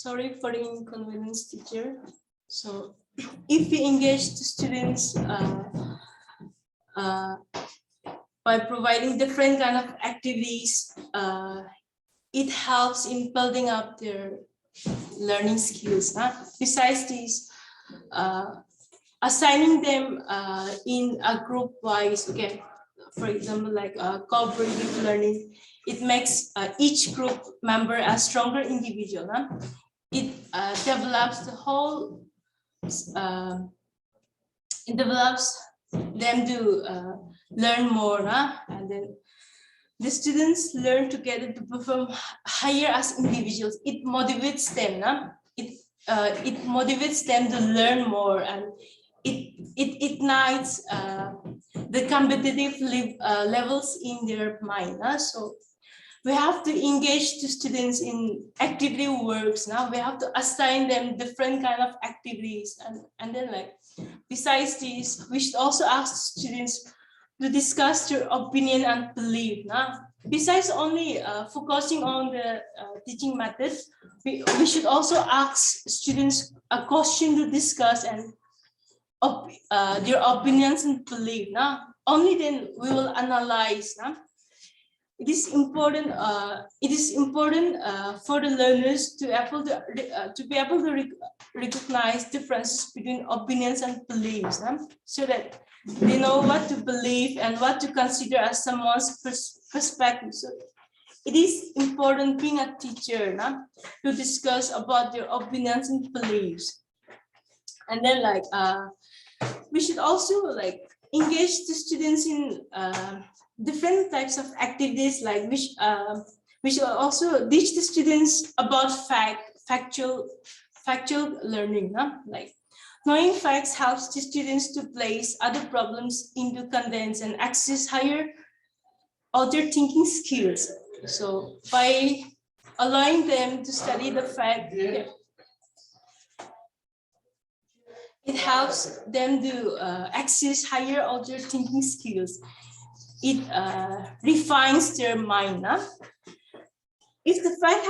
Sorry for the inconvenience, teacher. So, if we engage the students by providing different kind of activities, it helps in building up their learning skills. Besides this, assigning them in a group wise, okay, for example, like cooperative learning, it makes each group member a stronger individual. It develops the whole, it develops them to learn more, and then the students learn together to perform higher as individuals. It motivates them, it motivates them to learn more, and it ignites the competitive levels in their mind. So we have to engage the students in activity works. Now we have to assign them different kind of activities, and then like besides this, we should also ask students to discuss their opinion and belief. Besides only focusing on the teaching methods, we should also ask students a question to discuss and their opinions and belief. Only then we will analyze. It is important. It is important for the learners to be able to recognize differences between opinions and beliefs, so that they know what to believe and what to consider as someone's perspective. So it is important being a teacher to discuss about their opinions and beliefs. And then like we should also like engage the students in different types of activities, like we should also teach the students about factual learning. Like knowing facts helps the students to place other problems into contents and access higher order thinking skills. So by allowing them to study the fact, it helps them to access higher order thinking skills. It refines their mind. If the facts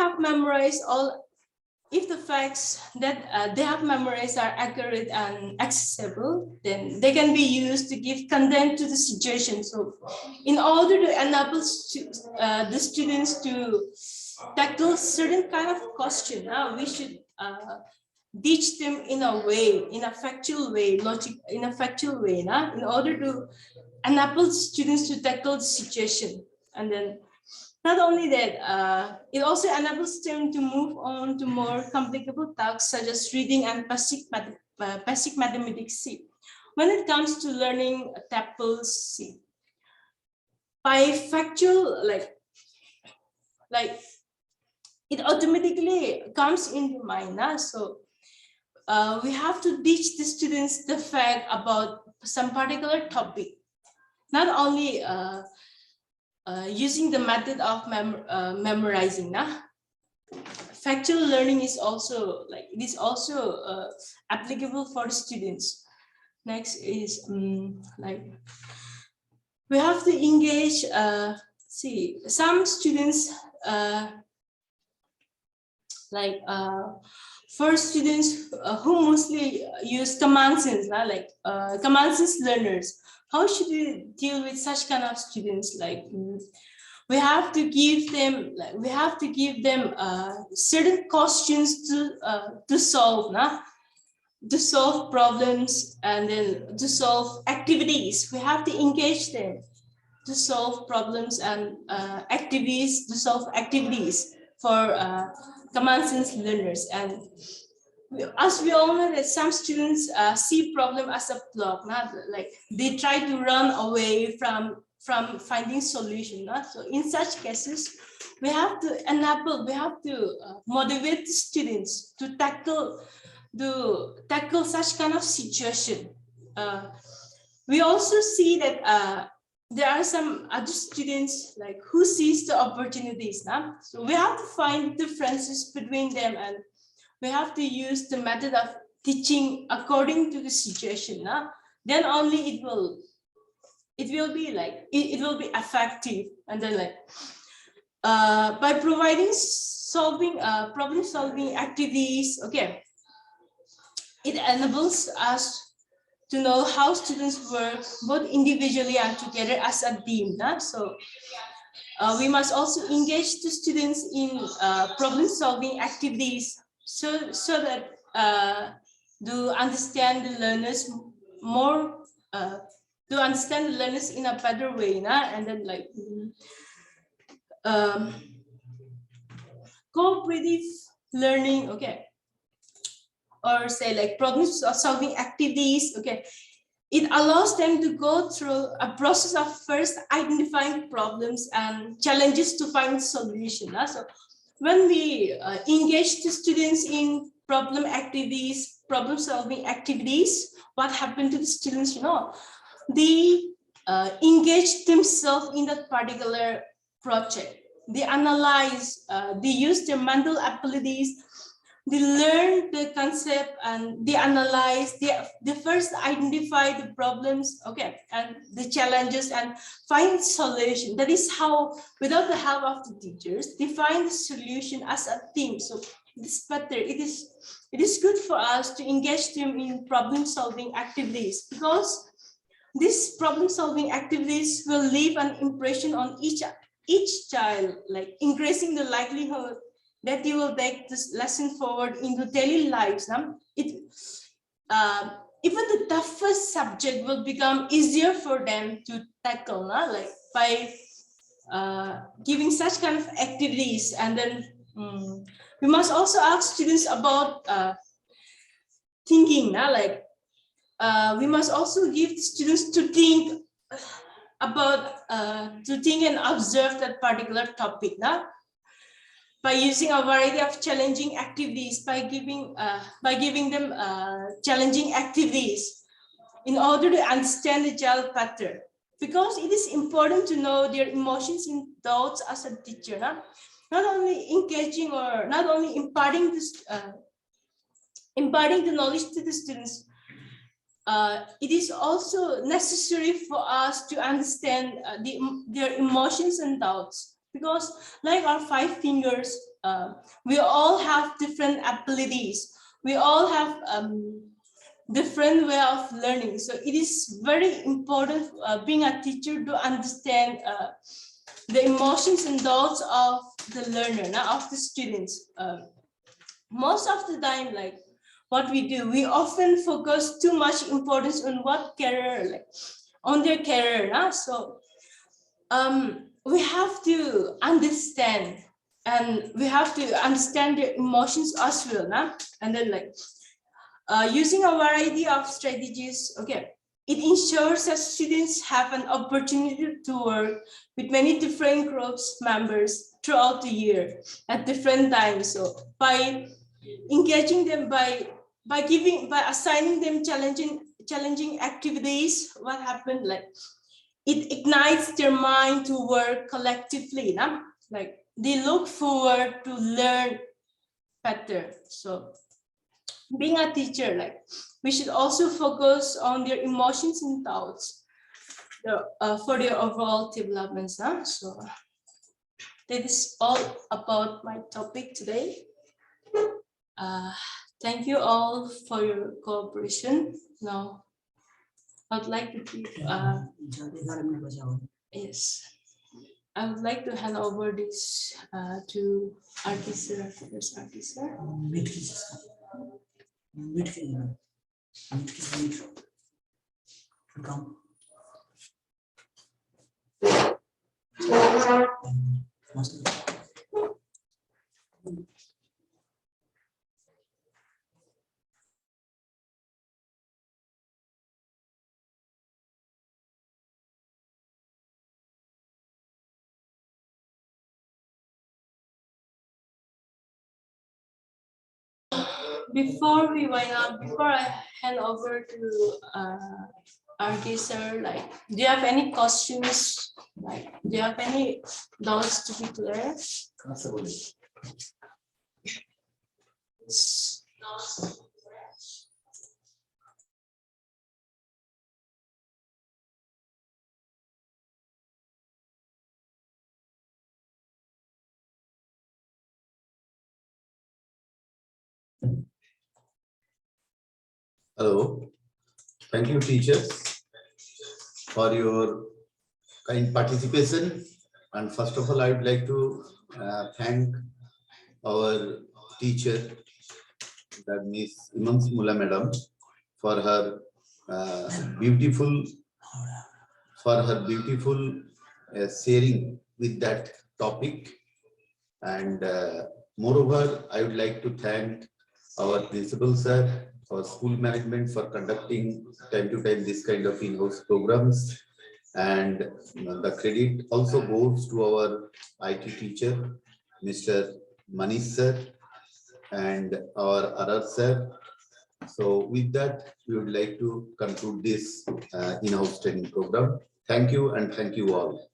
that they have memorized are accurate and accessible, then they can be used to give content to the situation. So in order to enable the students to tackle certain kind of question, we should teach them in a factual way, in order to enable students to tackle the situation. And then not only that, it also enables them to move on to more complicable tasks such as reading and basic mathematics. When it comes to learning tables, by factual, like it automatically comes into mind. So we have to teach the students the fact about some particular topic, not only using the method of memorizing. Factual learning is also applicable for the students. Next is like we have to engage. Some students for students who mostly use command sense, command sense learners. How should we deal with such kind of students? Like we have to give them certain questions to solve, to solve problems, and then to solve activities. We have to engage them to solve problems and activities for common sense learners. And as we all know that some students see problem as a block, like they try to run away from from finding solution. So in such cases, we have to enable, we have to motivate the students to tackle such kind of situation. We also see that there are some other students like who sees the opportunities now. So we have to find differences between them, and we have to use the method of teaching according to the situation. Now, then only it will be like it will be effective. And then like by providing problem solving activities, okay, it enables us to know how students work both individually and together as a team. So we must also engage the students in problem solving activities so that to understand the learners more, to understand the learners in a better way. And then like cooperative learning, okay, or say like problem solving activities, okay, it allows them to go through a process of first identifying problems and challenges to find solution. So when we engage the students in problem solving activities, what happened to the students, they engage themselves in that particular project. They analyze, they use their mental abilities, they learn the concept, and they analyze, they first identify the problems, okay, and the challenges, and find solution. That is how, without the help of the teachers, they find the solution as a team. So it's better, it is good for us to engage them in problem solving activities, because these problem solving activities will leave an impression on each child, like increasing the likelihood that they will take this lesson forward into daily lives. Even the toughest subject will become easier for them to tackle, like by giving such kind of activities. And then we must also ask students about thinking, like we must also give students to think about to think and observe that particular topic by using a variety of challenging activities, by giving them challenging activities in order to understand the child better. Because it is important to know their emotions and thoughts as a teacher, not only engaging or not only imparting this imparting the knowledge to the students. It is also necessary for us to understand their emotions and doubts, because like our 5 fingers, we all have different abilities, we all have different way of learning. So it is very important being a teacher to understand the emotions and doubts of the learner, of the students. Most of the time, like what we do, we often focus too much importance on what career, like on their career. So we have to understand, and we have to understand their emotions as well. And then like using a variety of strategies, okay, it ensures that students have an opportunity to work with many different groups members throughout the year at different times. So by engaging them, by assigning them challenging activities, what happened, like it ignites their mind to work collectively. Like they look forward to learn better. So being a teacher, like we should also focus on their emotions and thoughts for their overall development. So that is all about my topic today. Thank you all for your cooperation. Now, I'd like to give, yes, I would like to hand over this to Artisa, first Artisa. Before we wind up, before I hand over to RK sir, like, do you have any questions? Like, do you have any doubts to be clear? Hello, thank you teachers for your kind participation. And first of all, I would like to thank our teacher, that Miss IMSUMENLA madam, for her uh, beautiful sharing with that topic. And moreover, I would like to thank our principal sir, our school management for conducting time to time this kind of in-house programs. And the credit also goes to our IT teacher, Mr. Manish sir, and our other sir. So with that, we would like to conclude this in-house training program. Thank you and thank you all.